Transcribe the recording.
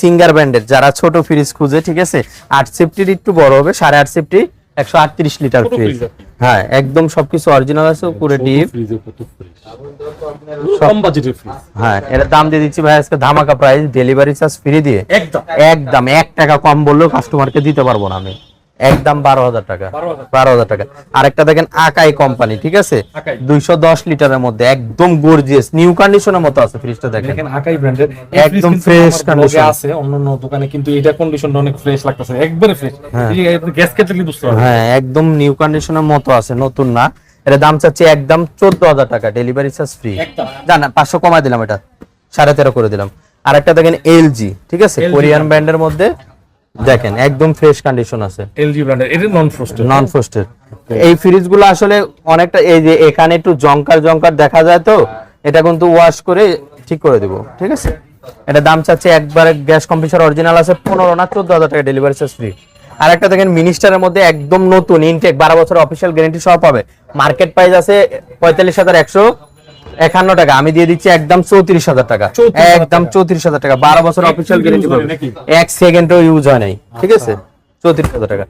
Singer ব্র্যান্ডের, যারা ছোট ফ্রিজ খুঁজে, ঠিক আছে, 8 সেফটির একটু বড় হবে, 8.5 সেফটি 138 লিটার ফ্রিজ। হ্যাঁ, একদম সবকিছু অরিজিনাল আছে, উপরে ডিপ, কম বাজেটের ফ্রিজ। হ্যাঁ, এর দাম দিয়ে দিচ্ছি ভাই আজকে ধামাকা প্রাইস, ডেলিভারি চার্জ ফ্রি দিয়ে একদম 1 টাকা কম বললেও কাস্টমারকে দিতে পারবো না আমি, একদম 12,000 টাকা। 12,000 টাকা। আরেকটা দেখেন আকাই কোম্পানি, ঠিক আছে, 210 লিটারের মধ্যে একদম গর্জিয়াস নিউ কন্ডিশনের মতো আছে ফ্রিজটা। দেখেন আকাই ব্র্যান্ডের একদম ফ্রেশ কন্ডিশন আছে, অন্যান্য দোকানে কিন্তু এটা কন্ডিশনটা অনেক ফ্রেশ লাগতেছে, একবারে ফ্রেশ। এই যে গ্যাস কেটলি বুঝতে পারবেন, হ্যাঁ একদম নিউ কন্ডিশনের মতো আছে, নতুন না। এর দাম চাচ্ছি একদম 14,000 টাকা, ডেলিভারি চার্জ ফ্রি। জানা 500 কমাই দিলাম, এটা 13.5 করে দিলাম। আরেকটা দেখেন এলজি, ঠিক আছে, কোরিয়ান ব্র্যান্ডের মধ্যে, দেখেন একদম ফ্রেশ কন্ডিশন আছে, এলজি ব্র্যান্ডের, এটা নন ফ্রস্টেড। নন ফ্রস্টেড। এই ফ্রিজগুলো আসলে অনেকটা, এই যে এখানে একটু জংকার দেখা যায়, তো এটা কিন্তু ওয়াশ করে ঠিক করে দিব, ঠিক আছে। এটা দাম চাচ্ছে একবারে গ্যাস কম্প্রেসর অরিজিনাল আছে, 15 না 14,000 টাকা, ডেলিভারি চার্জ ফ্রি। আরেকটা দেখেন মিনিস্টারের মধ্যে একদম নতুন ইনটেক, 12 বছর অফিশিয়াল গ্যারান্টি সহ পাবে। মার্কেট প্রাইস আছে 45,151 টাকা, আমি দিয়ে দিচ্ছি একদম 34,000 টাকা, একদম 34,000 টাকা, 12 বছর অফিশিয়াল গ্যারান্টি পাবে, 1 সেকেন্ডও ইউজ হয় নাই, ঠিক আছে, 34,000 টাকা।